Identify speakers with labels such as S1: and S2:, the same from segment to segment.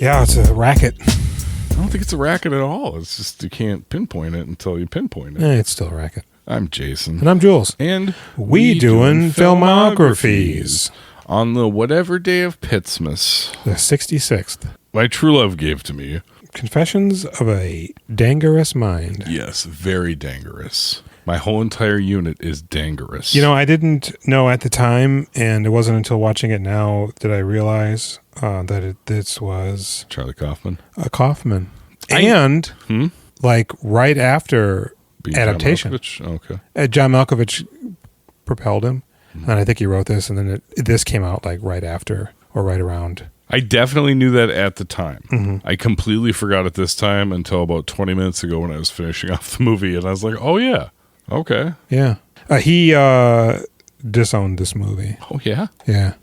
S1: Yeah, it's a racket.
S2: I don't think it's a racket at all. It's just you can't pinpoint it until you pinpoint it.
S1: It's still a racket.
S2: I'm Jason.
S1: And I'm Jules.
S2: And
S1: we doing filmographies.
S2: On the whatever day of Pittsmas.
S1: The 66th.
S2: My true love gave to me.
S1: Confessions of a Dangerous Mind.
S2: Yes, very dangerous. My whole entire unit is dangerous.
S1: You know, I didn't know at the time, and it wasn't until watching it now that I realize that this was...
S2: Charlie Kaufman.
S1: Kaufman. And, like, right after adaptation.
S2: John Malkovich? Okay.
S1: John Malkovich propelled him, and I think he wrote this, and then this came out, like, right after, or right around...
S2: I definitely knew that at the time. I completely forgot it this time until about 20 minutes ago when I was finishing off the movie, and I was like, oh, yeah. Okay.
S1: Yeah. He disowned this movie.
S2: Oh, yeah?
S1: Yeah.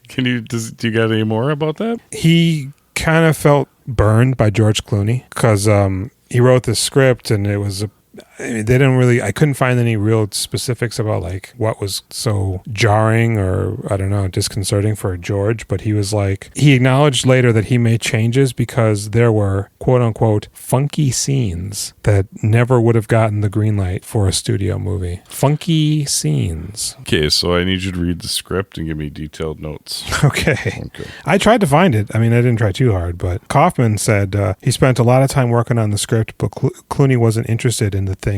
S2: Do you got any more about that?
S1: He kind of felt burned by George Clooney because he wrote the script and it was I couldn't find any real specifics about like what was so jarring or I don't know, disconcerting for George, but he was like, he acknowledged later that he made changes because there were quote unquote funky scenes that never would have gotten the green light for a studio movie. Funky scenes.
S2: Okay, so I need you to read the script and give me detailed notes.
S1: Okay. I tried to find it. I mean, I didn't try too hard, but Kaufman said he spent a lot of time working on the script, but Clooney wasn't interested in the things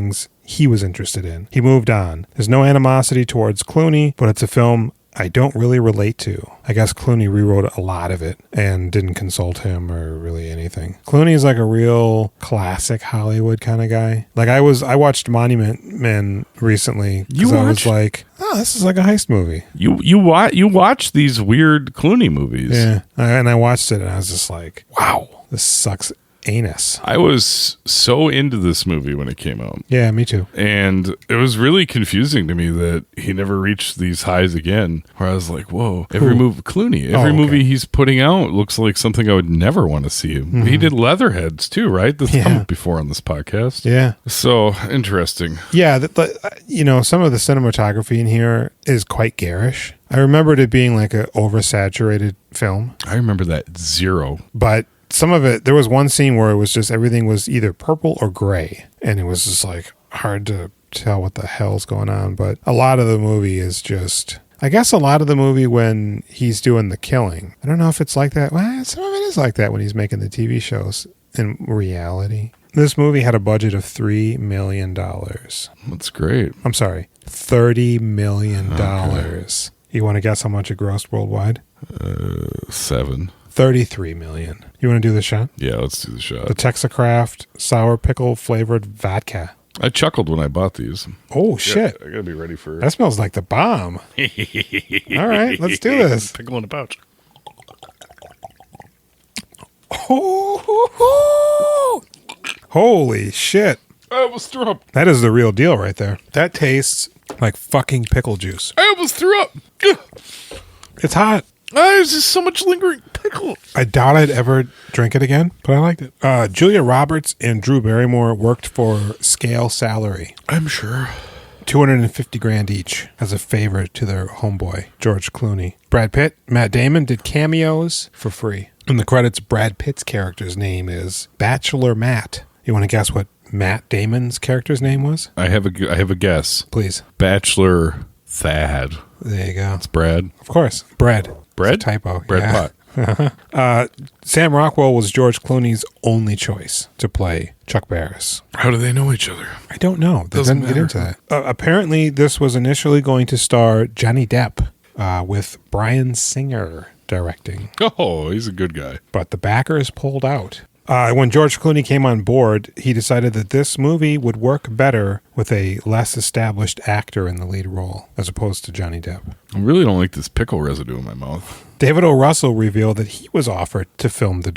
S1: he was interested in. He moved on. There's no animosity towards Clooney, but it's a film I don't really relate to. I guess Clooney rewrote a lot of it and didn't consult him or really anything. Clooney is like a real classic Hollywood kind of guy. Like I watched Monument Men recently because I was like, oh, this is like a heist movie.
S2: You watch these weird Clooney movies.
S1: Yeah, and I watched it and I was just like, wow, this sucks anus.
S2: I was so into this movie when it came out.
S1: Yeah, me too.
S2: And it was really confusing to me that he never reached these highs again. Where I was like, whoa, every movie he's putting out looks like something I would never want to see. He did Leatherheads too, right? That's come up before on this podcast.
S1: Yeah.
S2: So interesting.
S1: Yeah, some of the cinematography in here is quite garish. I remembered it being like an oversaturated film.
S2: I remember that zero.
S1: But some of it, there was one scene where it was just everything was either purple or gray, and it was just like hard to tell what the hell's going on. But a lot of the movie is just, I guess a lot of the movie when he's doing the killing, I don't know if it's like that. Well, some of it is like that when he's making the TV shows in reality. This movie had a budget of $3 million.
S2: That's great.
S1: I'm sorry, $30 million. Okay. You want to guess how much it grossed worldwide?
S2: 7.
S1: 33 million. You want to do the shot?
S2: Yeah, let's do the shot.
S1: The Texacraft sour pickle flavored vodka.
S2: I chuckled when I bought these.
S1: Oh, shit.
S2: I gotta be ready for it.
S1: That smells like the bomb. All right, let's do this.
S2: Pickle in the pouch.
S1: Oh, holy shit.
S2: I almost threw up.
S1: That is the real deal right there. That tastes like fucking pickle juice.
S2: I almost threw up.
S1: It's hot.
S2: There's just so much lingering pickle.
S1: I doubt I'd ever drink it again, but I liked it. Julia Roberts and Drew Barrymore worked for scale salary.
S2: I'm sure.
S1: $250,000 each as a favor to their homeboy, George Clooney. Brad Pitt, Matt Damon did cameos for free. In the credits, Brad Pitt's character's name is Bachelor Matt. You want to guess what Matt Damon's character's name was?
S2: I have a guess.
S1: Please.
S2: Bachelor Thad.
S1: There you go.
S2: It's Brad.
S1: Of course. Bread.
S2: Bread?
S1: It's a typo.
S2: Bread
S1: pot. Sam Rockwell was George Clooney's only choice to play Chuck Barris.
S2: How do they know each other?
S1: I don't know. They didn't get into that. Apparently, this was initially going to star Johnny Depp with Bryan Singer directing.
S2: Oh, he's a good guy.
S1: But the backers pulled out. When George Clooney came on board, he decided that this movie would work better with a less established actor in the lead role, as opposed to Johnny Depp.
S2: I really don't like this pickle residue in my mouth.
S1: David O. Russell revealed that he was offered to film the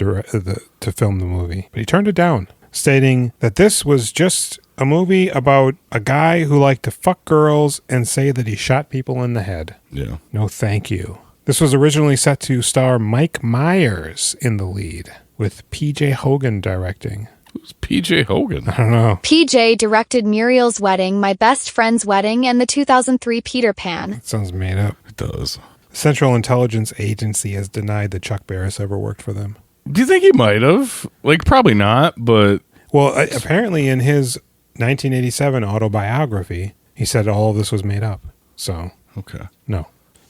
S1: movie, but he turned it down, stating that this was just a movie about a guy who liked to fuck girls and say that he shot people in the head.
S2: Yeah.
S1: No, thank you. This was originally set to star Mike Myers in the lead, with P.J. Hogan directing.
S2: Who's P.J. Hogan?
S1: I don't know.
S3: P.J. directed Muriel's Wedding, My Best Friend's Wedding, and the 2003 Peter Pan.
S1: That sounds made up.
S2: It does.
S1: Central Intelligence Agency has denied that Chuck Barris ever worked for them.
S2: Do you think he might have? Like, probably not, but...
S1: Well, apparently in his 1987 autobiography, he said all of this was made up. So,
S2: okay.
S1: No.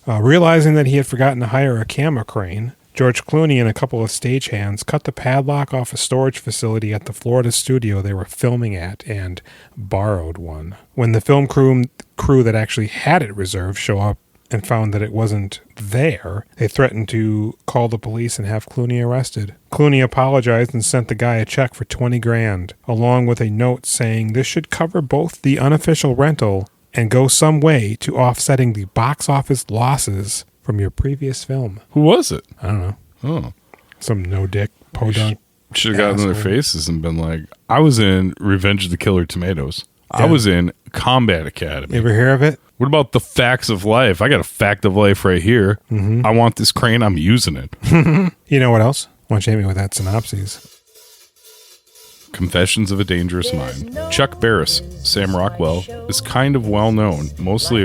S1: Realizing that he had forgotten to hire a camera crane, George Clooney and a couple of stagehands cut the padlock off a storage facility at the Florida studio they were filming at and borrowed one. When the film crew that actually had it reserved show up and found that it wasn't there, they threatened to call the police and have Clooney arrested. Clooney apologized and sent the guy a check for $20,000, along with a note saying this should cover both the unofficial rental and go some way to offsetting the box office losses from your previous film.
S2: Who was it?
S1: I don't know.
S2: Oh.
S1: Some no-dick podunk.
S2: Should have gotten in their faces and been like, I was in Revenge of the Killer Tomatoes. Yeah. I was in Combat Academy.
S1: You ever hear of it?
S2: What about the facts of life? I got a fact of life right here. Mm-hmm. I want this crane. I'm using it.
S1: You know what else? Why don't you hit me with that synopsis?
S2: Confessions of a Dangerous Mind. Chuck Barris, Sam Rockwell, is a kind of well-known, mostly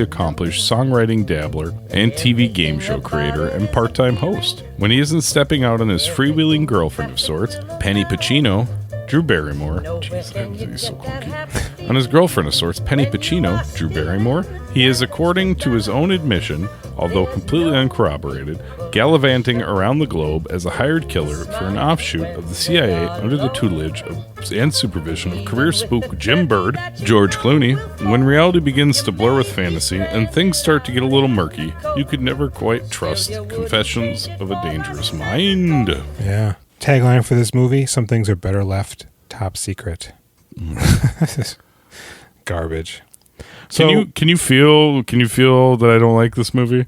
S2: accomplished songwriting dabbler and TV game show creator and part-time host. When he isn't stepping out on his freewheeling girlfriend of sorts, Penny Pacino, Drew Barrymore. Jeez, he's so clunky. On his girlfriend of sorts, Penny Pacino, Drew Barrymore, he is, according to his own admission, although completely uncorroborated, gallivanting around the globe as a hired killer for an offshoot of the CIA under the tutelage and supervision of career spook Jim Bird, George Clooney. When reality begins to blur with fantasy and things start to get a little murky, you could never quite trust Confessions of a Dangerous Mind.
S1: Yeah. Tagline for this movie, some things are better left top secret. Garbage. So,
S2: can you feel that I don't like this movie?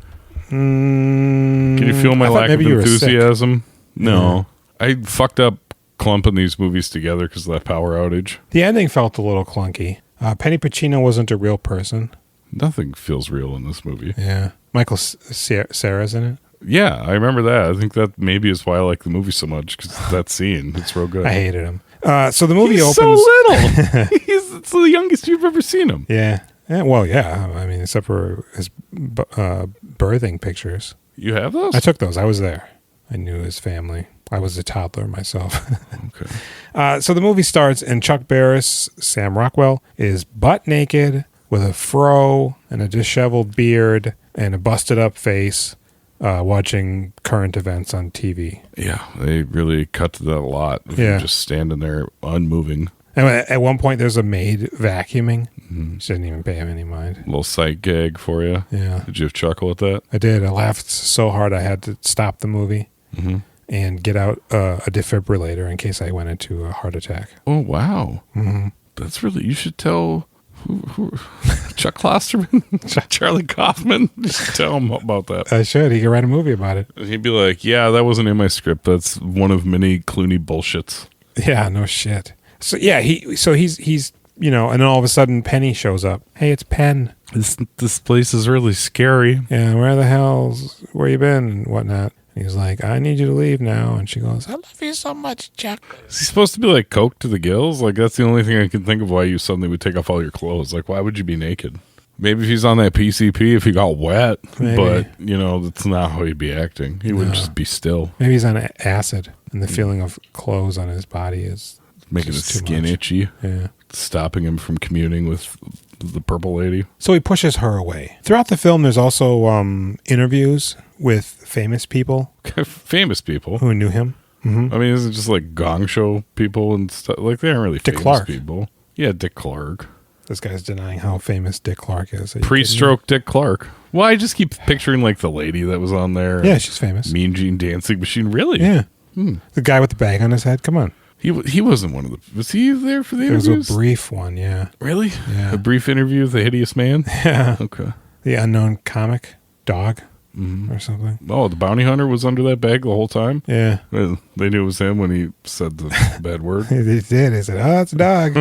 S2: Can you feel my lack of enthusiasm? No. I fucked up clumping these movies together because of that power outage.
S1: The ending felt a little clunky. Penny Pacino wasn't a real person.
S2: Nothing feels real in this movie.
S1: Yeah. Michael Cera's in it.
S2: Yeah, I remember that. I think that maybe is why I like the movie so much, because that scene, it's real good.
S1: I hated him. So the movie opens...
S2: so little! It's the youngest you've ever seen him.
S1: Yeah. Well, yeah. I mean, except for his birthing pictures.
S2: You have those?
S1: I took those. I was there. I knew his family. I was a toddler myself.
S2: Okay.
S1: So the movie starts, and Chuck Barris, Sam Rockwell, is butt naked with a fro and a disheveled beard and a busted up face, watching current events on TV.
S2: Yeah, they really cut to that a lot.
S1: Yeah.
S2: Just standing there unmoving.
S1: And at one point, there's a maid vacuuming. Mm-hmm. She didn't even pay him any mind.
S2: A little sight gag for you.
S1: Yeah.
S2: Did you chuckle at that?
S1: I did. I laughed so hard I had to stop the movie and get out a defibrillator in case I went into a heart attack.
S2: Oh, wow.
S1: Mm-hmm.
S2: That's really... You should tell... Who Chuck Klosterman? Charlie Kaufman? You should tell him about that.
S1: I should. He could write a movie about it.
S2: And he'd be like, yeah, that wasn't in my script. That's one of many Clooney bullshits.
S1: Yeah, no shit. So yeah, he's and then all of a sudden Penny shows up. Hey, it's Penn.
S2: This place is really scary.
S1: Yeah, where you been and whatnot. And he's like, I need you to leave now. And she goes, I love you so much, Chuck.
S2: Is he supposed to be like coke to the gills? Like, that's the only thing I can think of why you suddenly would take off all your clothes. Like, why would you be naked? Maybe if he's on that PCP, if he got wet. Maybe. But, that's not how he'd be acting. He would just be still.
S1: Maybe he's on acid, and the feeling of clothes on his body is
S2: making his skin itchy.
S1: Yeah.
S2: Stopping him from communing with the purple lady.
S1: So he pushes her away. Throughout the film, there's also interviews with famous people.
S2: Famous people?
S1: Who knew him. Mm-hmm.
S2: I mean, is it just like Gong Show people and stuff? Like, they aren't really
S1: Dick
S2: famous
S1: Clark.
S2: people. Yeah, Dick Clark.
S1: This guy's denying how famous Dick Clark is.
S2: Pre-stroke Dick Clark. Well, I just keep picturing like the lady that was on there.
S1: Yeah, she's famous.
S2: Mean Gene Dancing Machine. Really?
S1: Yeah. The guy with the bag on his head. Come on.
S2: He wasn't one of the... Was he there for the interviews?
S1: It was a brief one, yeah.
S2: Really?
S1: Yeah.
S2: A brief interview with the hideous man?
S1: Yeah.
S2: Okay.
S1: The unknown comic dog or something.
S2: Oh, the bounty hunter was under that bag the whole time?
S1: Yeah.
S2: Well, they knew it was him when he said the bad word.
S1: He did. He said, oh, it's a dog.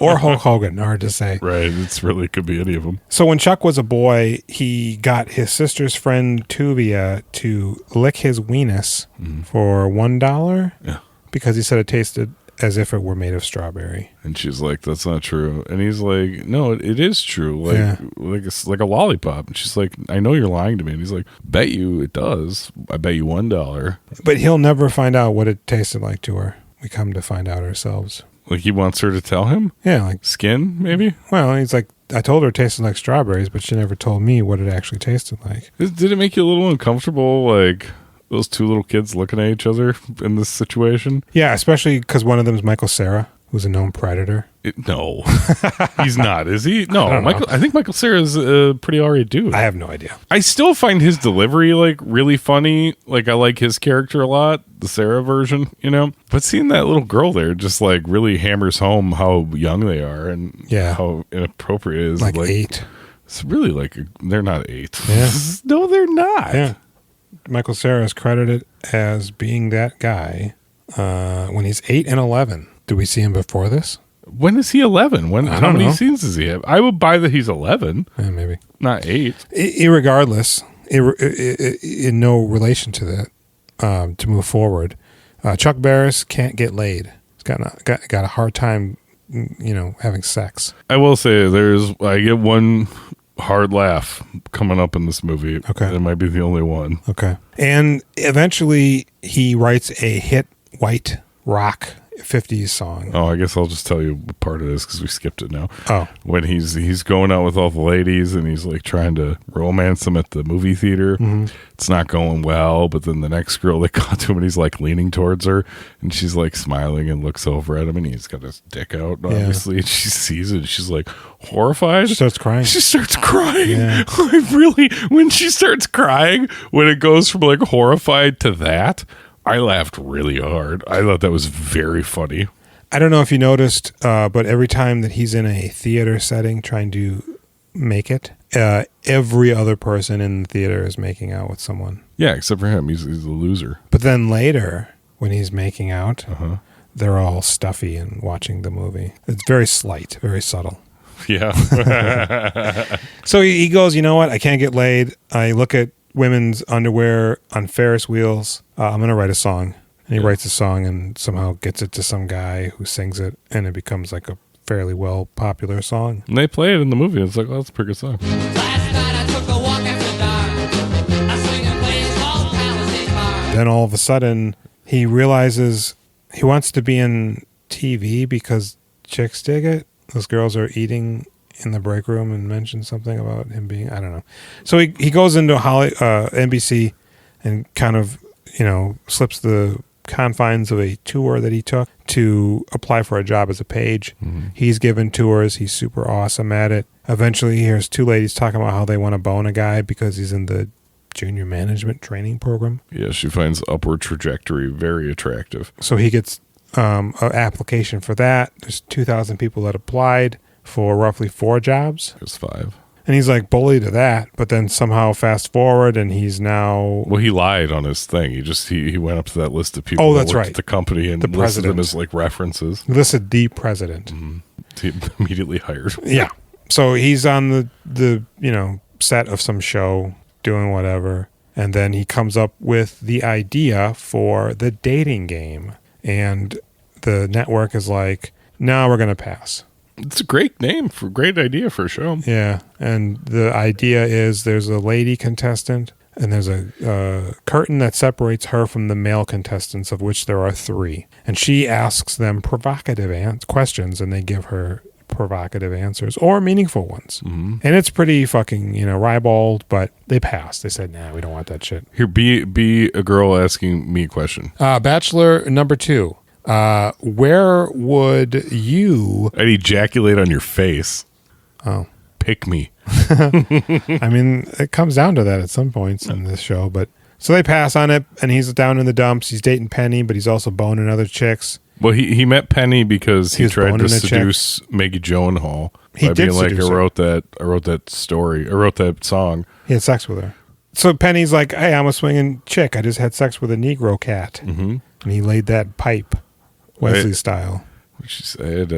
S1: Or Hulk Hogan, hard to say.
S2: Right. It's really could be any of them.
S1: So when Chuck was a boy, he got his sister's friend Tuvia to lick his weenus for $1.
S2: Yeah.
S1: Because he said it tasted as if it were made of strawberry.
S2: And she's like, that's not true. And he's like, no, it is true. Like it's like a lollipop. And she's like, I know you're lying to me. And he's like, bet you it does. I bet you $1.
S1: But he'll never find out what it tasted like to her. We come to find out ourselves.
S2: Like he wants her to tell him?
S1: Yeah, like
S2: skin, maybe?
S1: Well, he's like, I told her it tasted like strawberries, but she never told me what it actually tasted like.
S2: Did it make you a little uncomfortable, like those two little kids looking at each other in this situation?
S1: Yeah, especially because one of them is Michael Cera, who's a known predator.
S2: No, he's not, is he? No, I think Michael Cera is a pretty alright dude.
S1: I have no idea.
S2: I still find his delivery like really funny. Like I like his character a lot, the Cera version, you know. But seeing that little girl there just like really hammers home how young they are and how inappropriate it is.
S1: Like 8.
S2: It's really like they're not 8.
S1: Yeah.
S2: No, they're not.
S1: Yeah. Michael Cera is credited as being that guy when he's 8 and 11. Do we see him before this?
S2: When is he 11? How many scenes does he have? I would buy that he's 11.
S1: Yeah, maybe.
S2: Not 8.
S1: Irregardless, in no relation to that, to move forward, Chuck Barris can't get laid. He's got a hard time, having sex.
S2: I will say I get one hard laugh coming up in this movie.
S1: Okay.
S2: It might be the only one.
S1: Okay. And eventually he writes a hit white rock 50s song.
S2: Oh, I guess I'll just tell you what part it is because we skipped it now.
S1: Oh.
S2: When he's going out with all the ladies and he's like trying to romance them at the movie theater. Mm-hmm. It's not going well, but then the next girl that got to him and he's like leaning towards her and she's like smiling and looks over at him and he's got his dick out, obviously, and she sees it and she's like horrified.
S1: She starts crying.
S2: Yeah. When she starts crying, when it goes from like horrified to that, I laughed really hard. I thought that was very funny.
S1: I don't know if you noticed, but every time that he's in a theater setting trying to make it, every other person in the theater is making out with someone.
S2: Yeah, except for him. He's a loser.
S1: But then later, when he's making out, they're all stuffy and watching the movie. It's very slight, very subtle.
S2: Yeah.
S1: So he goes, you know what? I can't get laid. I look at women's underwear on Ferris wheels. I'm going to write a song. And he writes a song and somehow gets it to some guy who sings it, and it becomes like a fairly well popular song.
S2: And they play it in the movie. It's like, oh, that's a pretty good song.
S4: Last night I took a walk after dark. I swing a place called Palisade Bar.
S1: Then all of a sudden, he realizes he wants to be in TV because chicks dig it. Those girls are eating in the break room and mention something about him being, I don't know. So he goes into NBC and kind of, slips the confines of a tour that he took to apply for a job as a page. Mm-hmm. He's given tours. He's super awesome at it. Eventually he hears two ladies talking about how they want to bone a guy because he's in the junior management training program.
S2: Yeah, she finds Upward Trajectory very attractive.
S1: So he gets an application for that. There's 2,000 people that applied for roughly 4 jobs.
S2: There's 5.
S1: And he's like bully to that, but then somehow fast forward and he's now...
S2: Well, he lied on his thing. He went up to that list of people
S1: that worked
S2: at the company and listed them as like references.
S1: He listed the president.
S2: Mm-hmm. He immediately hired.
S1: Yeah. So he's on the set of some show doing whatever, and then he comes up with the idea for the dating game. And the network is like, no, we're going to pass.
S2: It's a great idea for a show.
S1: Yeah. And the idea is there's a lady contestant and there's a curtain that separates her from the male contestants, of which there are 3. And she asks them provocative questions and they give her provocative answers or meaningful ones. Mm-hmm. And it's pretty fucking, ribald, but they passed. They said, nah, we don't want that shit.
S2: Here, be a girl asking me a question.
S1: Bachelor number 2. Where would you...
S2: I'd ejaculate on your face.
S1: Oh.
S2: Pick me.
S1: I mean, it comes down to that at some points in this show, but... So they pass on it, and he's down in the dumps. He's dating Penny, but he's also boning other chicks.
S2: Well, he met Penny because he tried to seduce Maggie Gyllenhaal by being like, I wrote that story. I wrote that song.
S1: He had sex with her. So Penny's like, hey, I'm a swinging chick. I just had sex with a Negro cat. Mm-hmm. And he laid that pipe, Wesley style.
S2: She said,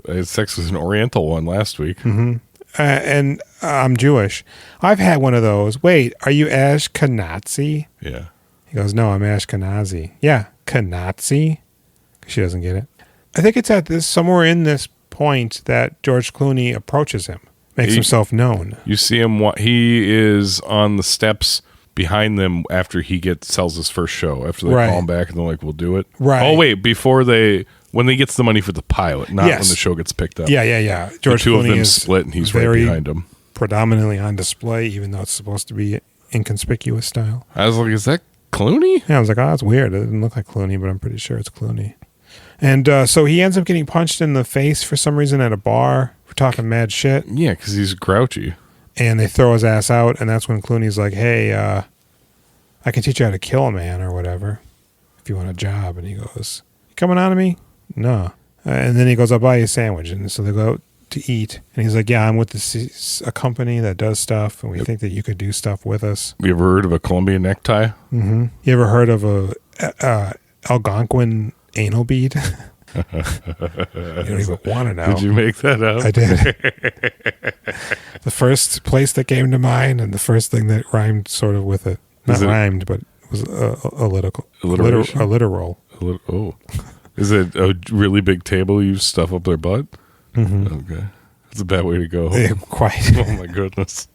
S2: I had sex with an Oriental one last week.
S1: Mm-hmm. And I'm Jewish. I've had one of those. Wait, are you Ashkenazi?
S2: Yeah.
S1: He goes, no, I'm Ashkenazi. Yeah, Kenazi. She doesn't get it. I think it's at this somewhere in this point that George Clooney approaches him, makes himself known.
S2: You see him. He is on the steps behind them after he sells his first show. After they call him back and they're like, "We'll do it."
S1: Right.
S2: Oh wait, when they gets the money for the pilot, not when the show gets picked up.
S1: Yeah. George
S2: the two
S1: Clooney
S2: of them
S1: is
S2: split, and he's right behind him,
S1: predominantly on display, even though it's supposed to be inconspicuous style.
S2: I was like, "Is that Clooney?"
S1: Yeah, I was like, "Oh, that's weird. It didn't look like Clooney, but I'm pretty sure it's Clooney." And so he ends up getting punched in the face for some reason at a bar for talking mad shit.
S2: Yeah, because he's grouchy.
S1: And they throw his ass out, and that's when Clooney's like, "Hey, I can teach you how to kill a man or whatever if you want a job." And he goes, "You coming on to me?" "No." And then he goes, "I'll buy you a sandwich." And so they go out to eat. And he's like, "Yeah, I'm with a company that does stuff, and we think that you could do stuff with us."
S2: You ever heard of a Colombian necktie?
S1: Mm-hmm. You ever heard of a Algonquin anal bead? You don't even want to know.
S2: Did you make that up?
S1: I did. The first place that came to mind, and the first thing that rhymed sort of with it. Not rhymed, but it was a literal.
S2: Oh. Is it a really big table you stuff up their butt?
S1: Mm-hmm.
S2: Okay. That's a bad way to go.
S1: Yeah, quite.
S2: Oh my goodness.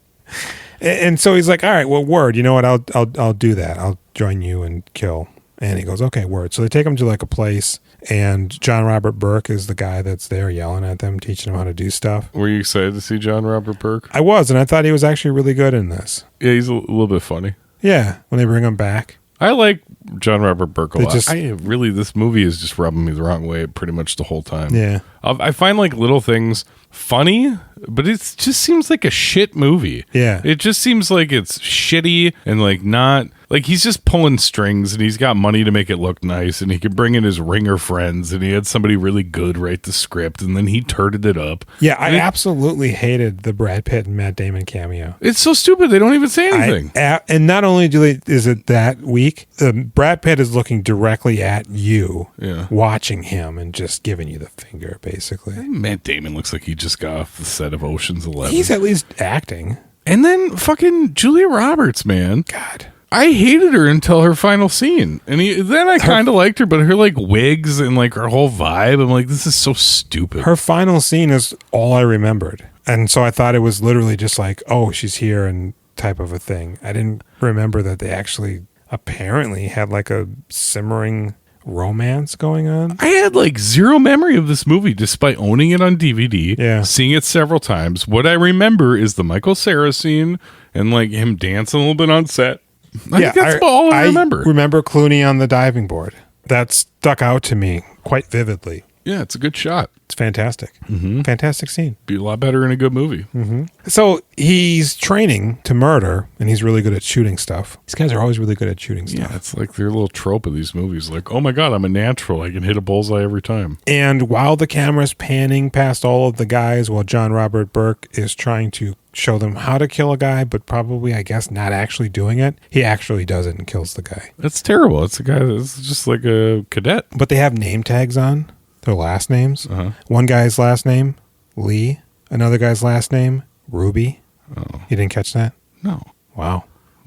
S1: And so he's like, "All right, well, word. You know what? I'll do that. I'll join you and kill." And he goes, "Okay, word." So they take him to like a place, and John Robert Burke is the guy that's there yelling at them, teaching them how to do stuff.
S2: Were you excited to see John Robert Burke?
S1: I was, and I thought he was actually really good in this.
S2: Yeah, he's a little bit funny.
S1: Yeah, when they bring him back.
S2: I like John Robert Burke a lot. This movie is just rubbing me the wrong way pretty much the whole time.
S1: Yeah.
S2: I find like little things funny, but it just seems like a shit movie.
S1: Yeah.
S2: It just seems like it's shitty and like not... Like he's just pulling strings and he's got money to make it look nice and he could bring in his ringer friends and he had somebody really good write the script and then he turded it up.
S1: Yeah, I absolutely hated the Brad Pitt and Matt Damon cameo.
S2: It's so stupid. They don't even say anything.
S1: And not only is it that weak, Brad Pitt is looking directly at you, watching him and just giving you the finger, basically.
S2: Matt Damon looks like he just got off the set of Ocean's 11.
S1: He's at least acting.
S2: And then fucking Julia Roberts, man.
S1: God.
S2: I hated her until her final scene. And then I kind of liked her, but her like wigs and like her whole vibe, I'm like, this is so stupid.
S1: Her final scene is all I remembered. And so I thought it was literally just like, oh, she's here and type of a thing. I didn't remember that they actually apparently had like a simmering romance going on.
S2: I had like zero memory of this movie despite owning it on DVD, seeing it several times. What I remember is the Michael Cera scene and like him dancing a little bit on set. I think that's all I remember.
S1: I remember Clooney on the diving board. That stuck out to me quite vividly.
S2: Yeah, it's a good shot.
S1: It's fantastic. Mm-hmm. Fantastic scene.
S2: Be a lot better in a good movie.
S1: Mm-hmm. So he's training to murder, and he's really good at shooting stuff. These guys are always really good at shooting stuff.
S2: Yeah, it's like their little trope of these movies. Like, oh my God, I'm a natural. I can hit a bullseye every time.
S1: And while the camera's panning past all of the guys, while John Robert Burke is trying to show them how to kill a guy, but probably, I guess, not actually doing it, he actually does it and kills the guy.
S2: That's terrible. It's a guy that's just like a cadet.
S1: But they have name tags on. Their last names.
S2: Uh-huh.
S1: One guy's last name, Lee. Another guy's last name, Ruby.
S2: Oh.
S1: You didn't catch that?
S2: No.
S1: Wow.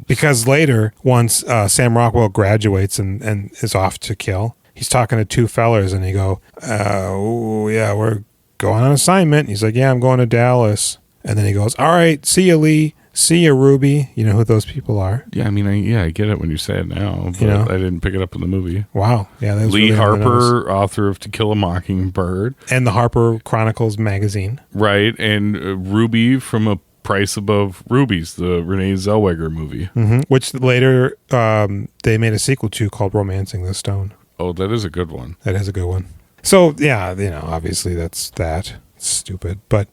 S1: Because later, once Sam Rockwell graduates and is off to kill, he's talking to two fellers and he go, oh, yeah, we're going on assignment. He's like, yeah, I'm going to Dallas. And then he goes, all right, see you, Lee. See you, Ruby. You know who those people are?
S2: Yeah, I mean, I get it when you say it now, but I didn't pick it up in the movie.
S1: Wow. Yeah, that was
S2: Lee
S1: really
S2: Harper, author of To Kill a Mockingbird.
S1: And the Harper Chronicles magazine.
S2: Right, and Ruby from A Price Above Rubies, the Renee Zellweger movie.
S1: Mm-hmm. Which later they made a sequel to called Romancing the Stone.
S2: Oh, that is a good one.
S1: That is a good one. So, yeah, obviously that's that. It's stupid, but...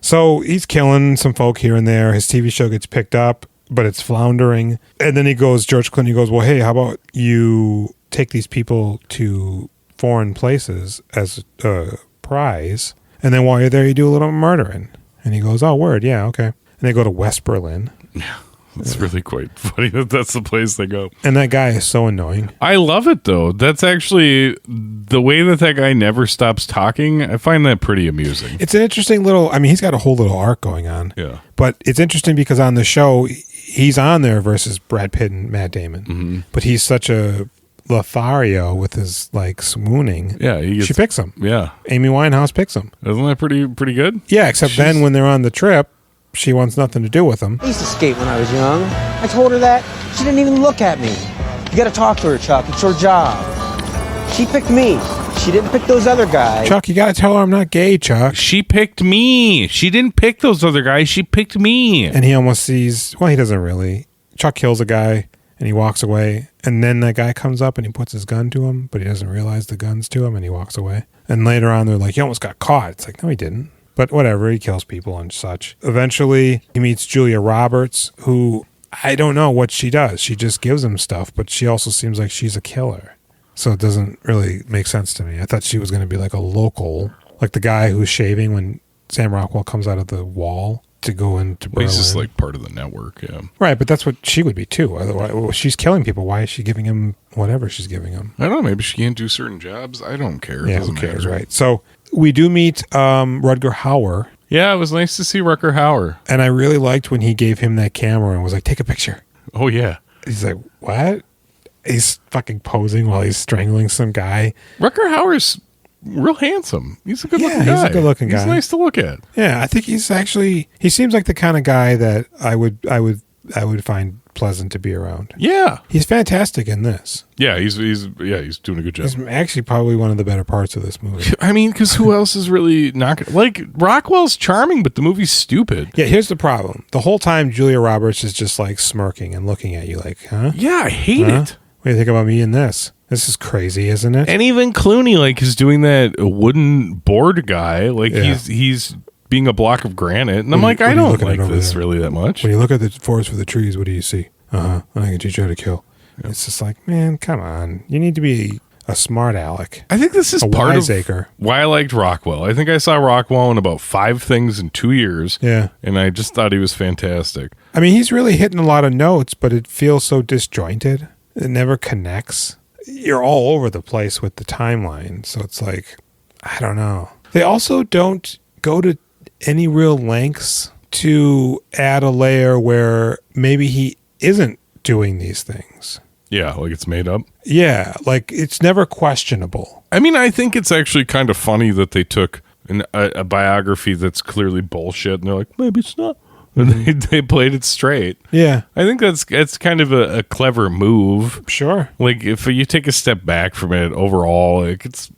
S1: So he's killing some folk here and there. His TV show gets picked up, but it's floundering. And then George Clooney goes, well, hey, how about you take these people to foreign places as a prize? And then while you're there, you do a little murdering. And he goes, oh, word, yeah, okay. And they go to West Berlin.
S2: Yeah. It's really quite funny that that's the place they go.
S1: And that guy is so annoying.
S2: I love it, though. That's actually the way that guy never stops talking. I find that pretty amusing.
S1: It's an interesting little, he's got a whole little arc going on.
S2: Yeah.
S1: But it's interesting because on the show, he's on there versus Brad Pitt and Matt Damon. Mm-hmm. But he's such a Lothario with his like swooning.
S2: Yeah,
S1: she picks him.
S2: Yeah,
S1: Amy Winehouse picks him.
S2: Isn't that pretty good?
S1: Yeah, except then when they're on the trip, she wants nothing to do with him.
S5: I used to skate when I was young. I told her that. She didn't even look at me. You gotta talk to her, Chuck. It's her job. She picked me. She didn't pick those other guys.
S1: Chuck, you gotta tell her I'm not gay, Chuck.
S2: She picked me. She didn't pick those other guys. She picked me.
S1: And he almost sees, well, he doesn't really. Chuck kills a guy and he walks away. And then that guy comes up and he puts his gun to him, but he doesn't realize the gun's to him and he walks away. And later on, they're like, he almost got caught. It's like, no, he didn't. But whatever, he kills people and such. Eventually, he meets Julia Roberts, who I don't know what she does. She just gives him stuff, but she also seems like she's a killer. So it doesn't really make sense to me. I thought she was going to be like a local, like the guy who's shaving when Sam Rockwell comes out of the wall to go into Berlin.
S2: He's just like part of the network, yeah.
S1: Right, but that's what she would be too. Otherwise, well, she's killing people. Why is she giving him whatever she's giving him?
S2: I don't know. Maybe she can't do certain jobs. I don't care.
S1: Yeah, who cares, right? So we do meet Rutger Hauer.
S2: Yeah, it was nice to see Rutger Hauer.
S1: And I really liked when he gave him that camera and was like, take a picture.
S2: Oh, yeah.
S1: He's like, what? He's fucking posing while he's strangling some guy.
S2: Rutger Hauer's real handsome. He's a good-looking guy.
S1: Yeah, he's a good-looking guy.
S2: He's nice to look at.
S1: Yeah, I think he's actually, he seems like the kind of guy that I would find pleasant to be around.
S2: Yeah.
S1: He's fantastic in this.
S2: Yeah, he's doing a good job.
S1: He's actually probably one of the better parts of this movie.
S2: I mean, because who else is really not gonna, like, Rockwell's charming, but the movie's stupid.
S1: Yeah, here's the problem. The whole time, Julia Roberts is just like smirking and looking at you like, huh?
S2: Yeah, I hate it.
S1: What do you think about me in this? This is crazy, isn't it?
S2: And even Clooney, like, is doing that wooden board guy. Like,
S1: Yeah.
S2: he's being a block of granite. And I'm like, I don't like this really that much.
S1: When you look at the forest for the trees, what do you see? I can teach you how to kill. Yep. It's just like, man, come on. You need to be a smart aleck.
S2: I think this is
S1: a
S2: part
S1: wiseacre.
S2: of why I liked Rockwell. I think I saw Rockwell in about 5 things in 2 years.
S1: Yeah.
S2: And I just thought he was fantastic.
S1: I mean, he's really hitting a lot of notes, but it feels so disjointed. It never connects. You're all over the place with the timeline. So it's like, I don't know. They also don't go to any real lengths to add a layer where maybe he isn't doing these things.
S2: Yeah, like it's made up.
S1: Yeah, like it's never questionable.
S2: I mean, I think it's actually kind of funny that they took a biography that's clearly bullshit and they're like, maybe it's not. And they played it straight.
S1: Yeah.
S2: I think that's kind of a clever move.
S1: Sure.
S2: Like, if you take a step back from it overall, like it's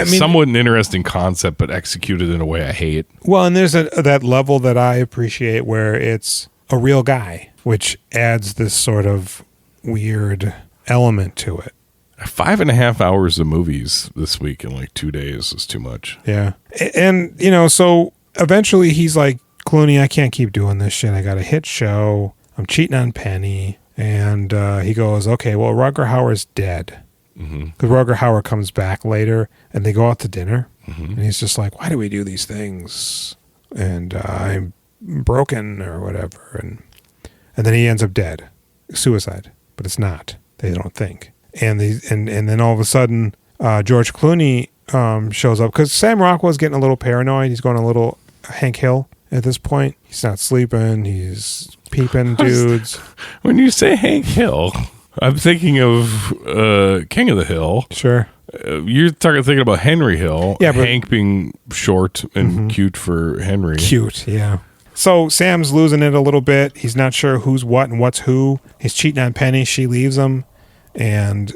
S2: somewhat an interesting concept, but executed in a way I hate.
S1: Well, and there's that level that I appreciate where it's a real guy, which adds this sort of weird element to it.
S2: 5.5 hours of movies this week in like 2 days is too much.
S1: Yeah. And, so eventually he's like, Clooney, I can't keep doing this shit. I got a hit show. I'm cheating on Penny. And he goes, okay, well, Rutger Hauer's dead. Because Rutger Hauer comes back later and they go out to dinner. And he's just like, why do we do these things? And I'm broken or whatever. And then he ends up dead. Suicide. But it's not. They don't think. And then all of a sudden, George Clooney shows up. Because Sam Rockwell's getting a little paranoid. He's going a little Hank Hill. At this point, he's not sleeping. He's peeping dudes.
S2: When you say Hank Hill, I'm thinking of King of the Hill.
S1: Sure.
S2: You're thinking about Henry Hill.
S1: Yeah, but
S2: Hank being short and cute for Henry.
S1: Cute, yeah. So Sam's losing it a little bit. He's not sure who's what and what's who. He's cheating on Penny. She leaves him. And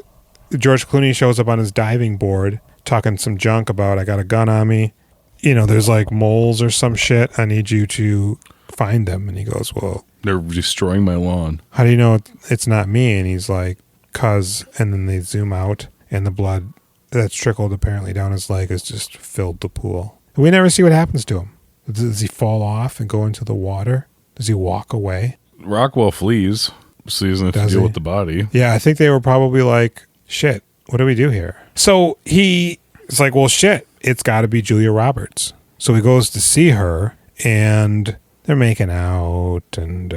S1: George Clooney shows up on his diving board talking some junk about, I got a gun on me. There's like moles or some shit. I need you to find them. And he goes, well,
S2: they're destroying my lawn.
S1: How do you know it's not me? And he's like, cuz. And then they zoom out and the blood that's trickled apparently down his leg has just filled the pool. We never see what happens to him. Does he fall off and go into the water? Does he walk away?
S2: Rockwell flees, so he doesn't have to deal with the body.
S1: Yeah, I think they were probably like, shit, what do we do here? So he's like, well, shit. It's got to be Julia Roberts. So he goes to see her, and they're making out, and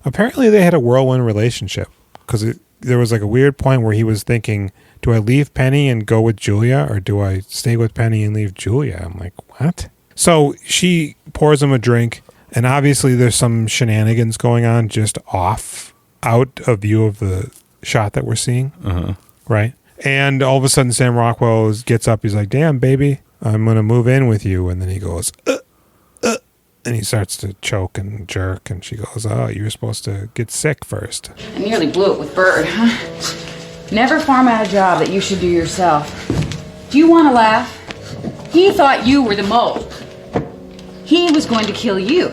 S1: apparently they had a whirlwind relationship, because there was like a weird point where he was thinking, do I leave Penny and go with Julia, or do I stay with Penny and leave Julia? I'm like, what? So she pours him a drink, and obviously there's some shenanigans going on just out of view of the shot that we're seeing. Right. And all of a sudden, Sam Rockwell gets up. He's like, damn, baby, I'm going to move in with you. And then he goes, and he starts to choke and jerk. And she goes, oh, you were supposed to get sick first.
S6: I nearly blew it with Bird, huh? Never farm out a job that you should do yourself. Do you want to laugh? He thought you were the mole. He was going to kill you.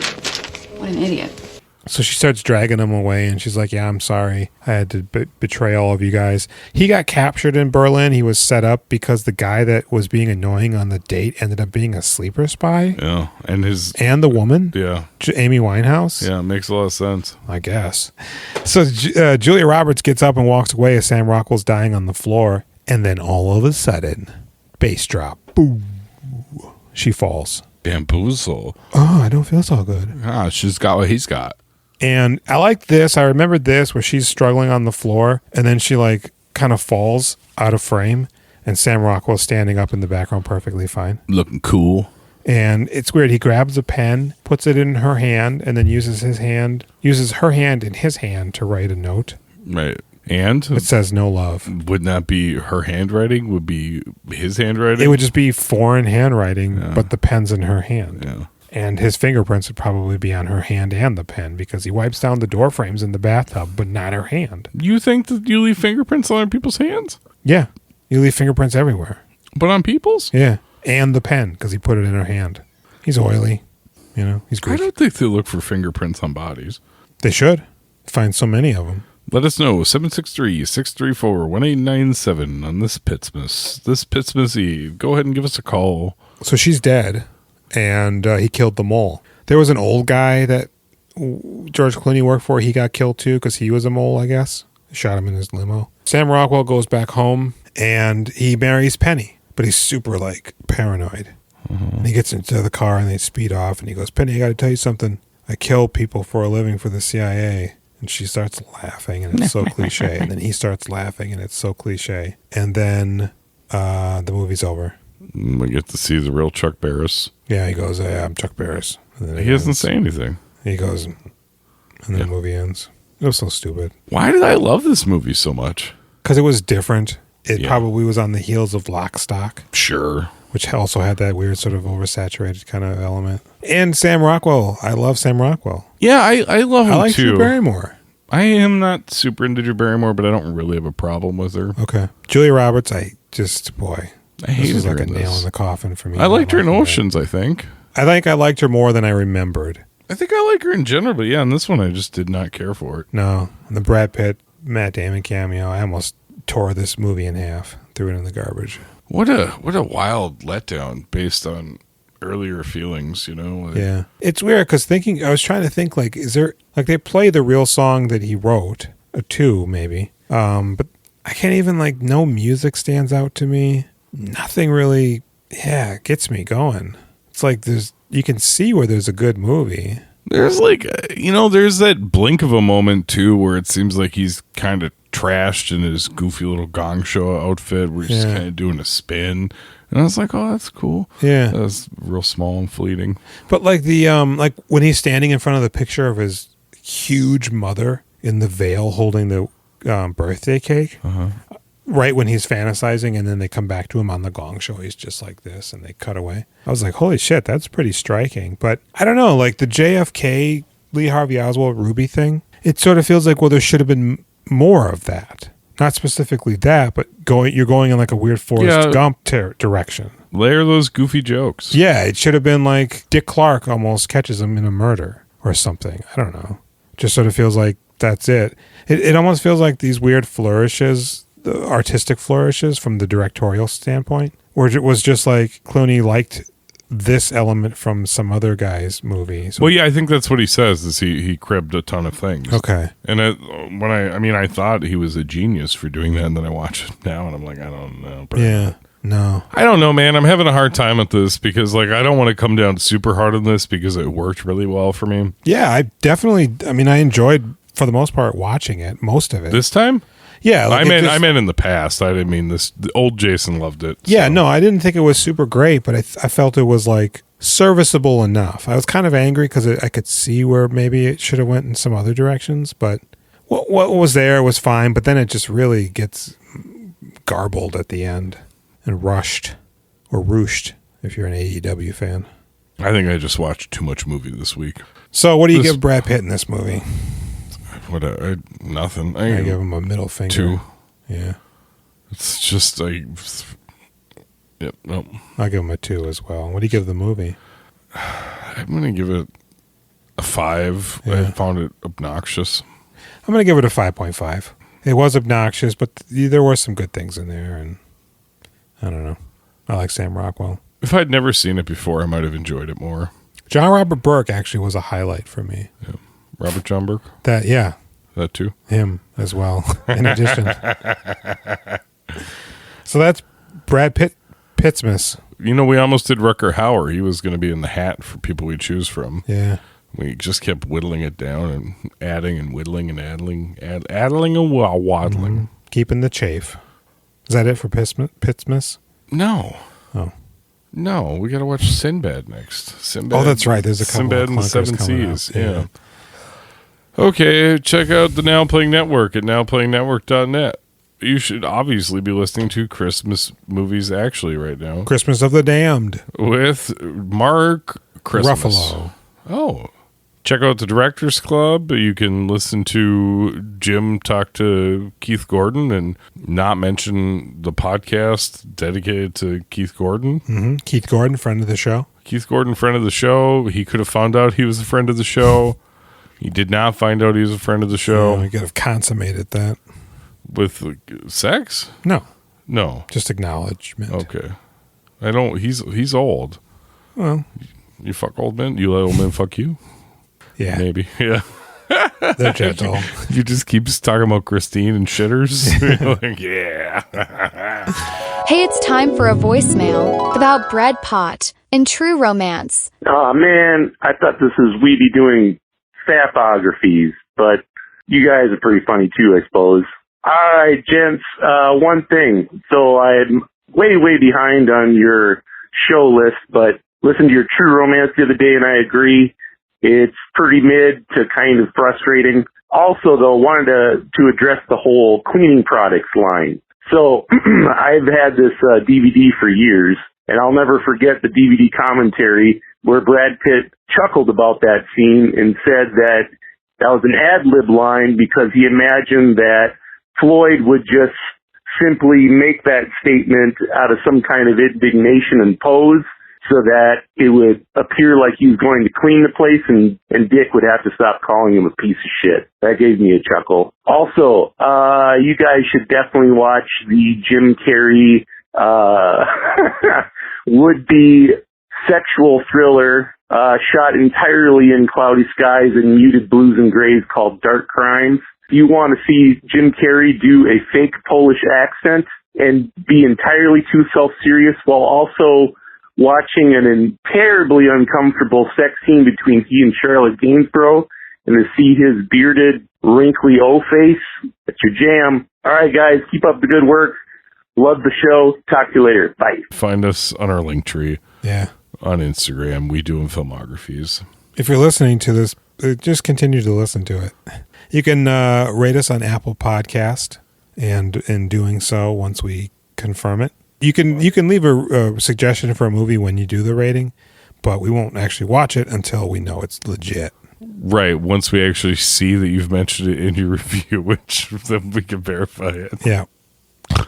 S6: What an idiot.
S1: So she starts dragging him away, and she's like, yeah, I'm sorry. I had to betray all of you guys. He got captured in Berlin. He was set up because the guy that was being annoying on the date ended up being a sleeper spy.
S2: Yeah.
S1: And the woman.
S2: Yeah.
S1: Amy Winehouse.
S2: Yeah, it makes a lot of sense.
S1: I guess. So Julia Roberts gets up and walks away as Sam Rockwell's dying on the floor. And then all of a sudden, bass drop. Boom. She falls.
S2: Bamboozle.
S1: Oh, I don't feel so good.
S2: Ah, she's got what he's got.
S1: And I like this. I remembered this where she's struggling on the floor and then she like kind of falls out of frame and Sam Rockwell's standing up in the background perfectly fine.
S2: Looking cool.
S1: And it's weird. He grabs a pen, puts it in her hand, and then uses her hand in his hand to write a note.
S2: Right. And
S1: it says no love.
S2: Wouldn't that be her handwriting? Would be his handwriting?
S1: It would just be foreign handwriting, but the pen's in her hand.
S2: Yeah.
S1: And his fingerprints would probably be on her hand and the pen because he wipes down the door frames in the bathtub, but not her hand.
S2: You think that you leave fingerprints on other people's hands?
S1: Yeah. You leave fingerprints everywhere.
S2: But on people's?
S1: Yeah. And the pen because he put it in her hand. He's oily. You know, he's Greek.
S2: I don't think they look for fingerprints on bodies.
S1: They should. Find so many of them.
S2: Let us know, 763-634-1897 on this Pittsmas Eve. Go ahead and give us a call.
S1: So she's dead, and he killed the mole. There was an old guy that George Clooney worked for. He got killed too because he was a mole, I guess. Shot him in his limo. Sam Rockwell goes back home, and he marries Penny, but he's super, like, paranoid. And he gets into the car, and they speed off, and he goes, Penny, I got to tell you something. I kill people for a living for the CIA. And she starts laughing, and it's so cliche. And then he starts laughing, and it's so cliche. And then the movie's over.
S2: We get to see the real Chuck Barris.
S1: Yeah, he goes, yeah, I'm Chuck Barris. And then
S2: he doesn't say anything.
S1: He goes, and then the movie ends. It was so stupid.
S2: Why did I love this movie so much?
S1: Because it was different. It probably was on the heels of Lock, Stock.
S2: Sure.
S1: Which also had that weird sort of oversaturated kind of element. And Sam Rockwell. I love Sam Rockwell.
S2: Yeah, I love him
S1: I like
S2: too.
S1: Drew Barrymore.
S2: I am not super into Drew Barrymore, but I don't really have a problem with her.
S1: Okay. Julia Roberts, I
S2: hated
S1: this was like
S2: her
S1: a nail in the coffin for me.
S2: I liked her in Oceans, I think.
S1: I think I liked her more than I remembered.
S2: I think I like her in general, but yeah, in this one I just did not care for it.
S1: No. And the Brad Pitt, Matt Damon cameo, I almost tore this movie in half, threw it in the garbage.
S2: What a wild letdown based on earlier feelings, you know?
S1: Yeah. It's weird because I was trying to think, like, is there, like, they play the real song that he wrote, or two maybe, but I can't even, like, no music stands out to me. Nothing really, gets me going. It's like you can see where there's a good movie.
S2: There's like, there's that blink of a moment too where it seems like he's kind of trashed in his goofy little Gong Show outfit where he's kind of doing a spin. And I was like, oh, that's cool. Yeah. That was real small and fleeting.
S1: But like like when he's standing in front of the picture of his huge mother in the veil holding the birthday cake, right when he's fantasizing, and then they come back to him on the Gong Show, he's just like this, and they cut away. I was like, holy shit, that's pretty striking. But I don't know, like the JFK, Lee Harvey Oswald, Ruby thing, it sort of feels like, well, there should have been more of that. Not specifically that, but you're going in like a weird Forrest Gump direction.
S2: Layer those goofy jokes.
S1: Yeah, it should have been like Dick Clark almost catches him in a murder or something. I don't know. Just sort of feels like that's it. It almost feels like these weird flourishes, the artistic flourishes from the directorial standpoint, where it was just like Clooney liked this element from some other guy's movie. So,
S2: well, yeah, I think that's what he says, is he cribbed a ton of things.
S1: Okay.
S2: And I thought he was a genius for doing that, and then I watch it now, and I'm like, I don't know.
S1: Yeah. No.
S2: I don't know, man. I'm having a hard time at this because, like, I don't want to come down super hard on this because it worked really well for me.
S1: Yeah, I enjoyed, for the most part, watching it, most of it.
S2: This time?
S1: Yeah.
S2: Like I meant in the past. I didn't mean this. The old Jason loved it.
S1: Yeah, no, I didn't think it was super great, but I felt it was, like, serviceable enough. I was kind of angry because I could see where maybe it should have went in some other directions, but what was there was fine, but then it just really gets garbled at the end and rushed, or rooshed if you're an AEW fan.
S2: I think I just watched too much movie this week.
S1: So what do you give Brad Pitt in this movie?
S2: Nothing.
S1: I give him a middle finger.
S2: 2.
S1: Yeah.
S2: It's just like... Yep, nope.
S1: I'll give him a 2 as well. What do you give the movie?
S2: I'm going to give it a 5.
S1: Yeah.
S2: I found it obnoxious.
S1: I'm going to give it a 5.5. It was obnoxious, but there were some good things in there, and I don't know. I like Sam Rockwell.
S2: If I'd never seen it before, I might have enjoyed it more.
S1: John Robert Burke actually was a highlight for me.
S2: Yeah. Robert John Burke?
S1: That
S2: too?
S1: Him as well, in addition. So that's Brad Pittsmas.
S2: You know, we almost did Rutger Hauer. He was going to be in the hat for people we choose from.
S1: Yeah.
S2: We just kept whittling it down and adding and whittling and addling and waddling.
S1: Mm-hmm. Keeping the chafe. Is that it for Pittsmas?
S2: No.
S1: Oh.
S2: No, we got to watch Sinbad next. Sinbad.
S1: Oh, that's right. There's a couple
S2: Sinbad
S1: of
S2: and the
S1: clunkers
S2: Seven
S1: coming
S2: Seas.
S1: up.
S2: Yeah. Okay, check out the Now Playing Network at nowplayingnetwork.net. You should obviously be listening to Christmas movies actually right now.
S1: Christmas of the Damned.
S2: With Mark Christmas.
S1: Ruffalo.
S2: Oh. Check out the Directors Club. You can listen to Jim talk to Keith Gordon and not mention the podcast dedicated to Keith Gordon.
S1: Mm-hmm. Keith Gordon, friend of the show.
S2: Keith Gordon, friend of the show. He could have found out he was a friend of the show. He did not find out he was a friend of the show.
S1: He could have consummated that.
S2: With sex? No.
S1: Just acknowledgement.
S2: Okay. I don't. He's old.
S1: Well.
S2: You fuck old men? You let old men fuck you?
S1: Yeah.
S2: Maybe. Yeah.
S1: They're gentle.
S2: You just keep talking about Christine and shitters. Like, yeah.
S3: Hey, it's time for a voicemail about Bread Pot and True Romance.
S7: Oh, man, I thought this was we'd be doing sapographies, but you guys are pretty funny too, I suppose. All right, gents, one thing. So I'm way behind on your show list, but listened to your True Romance the other day, and I agree. It's pretty mid to kind of frustrating. Also, though, wanted to address the whole cleaning products line. So I've had this DVD for years, and I'll never forget the DVD commentary where Brad Pitt chuckled about that scene and said that was an ad-lib line because he imagined that Floyd would just simply make that statement out of some kind of indignation and pose so that it would appear like he was going to clean the place and Dick would have to stop calling him a piece of shit. That gave me a chuckle. Also, you guys should definitely watch the Jim Carrey would-be sexual thriller shot entirely in cloudy skies and muted blues and grays called Dark Crimes. If you want to see Jim Carrey do a fake Polish accent and be entirely too self-serious while also watching an terribly uncomfortable sex scene between he and Charlotte Gainsborough and to see his bearded, wrinkly O-face, that's your jam. All right, guys, keep up the good work. Love the show. Talk to you later. Bye.
S2: Find us on our link tree.
S1: Yeah.
S2: On Instagram. We do filmographies.
S1: If you're listening to this, just continue to listen to it. You can rate us on Apple Podcast, and in doing so, once we confirm it, you can leave a suggestion for a movie when you do the rating, but we won't actually watch it until we know it's legit.
S2: Right. Once we actually see that you've mentioned it in your review, which then we can verify it.
S1: Yeah.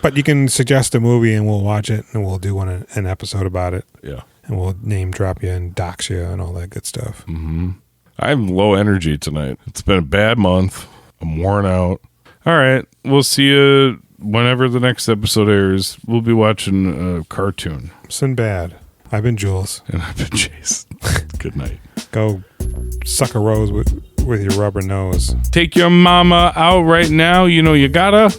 S1: But you can suggest a movie and we'll watch it and we'll do an episode about it.
S2: Yeah.
S1: And we'll name drop you and dox you and all that good stuff.
S2: Mm-hmm. I'm low energy tonight. It's been a bad month. I'm worn out. All right. We'll see you whenever the next episode airs. We'll be watching a cartoon.
S1: Sinbad. I've been Jules.
S2: And I've been Jason. Good night.
S1: Go suck a rose with your rubber nose.
S2: Take your mama out right now. You know you gotta.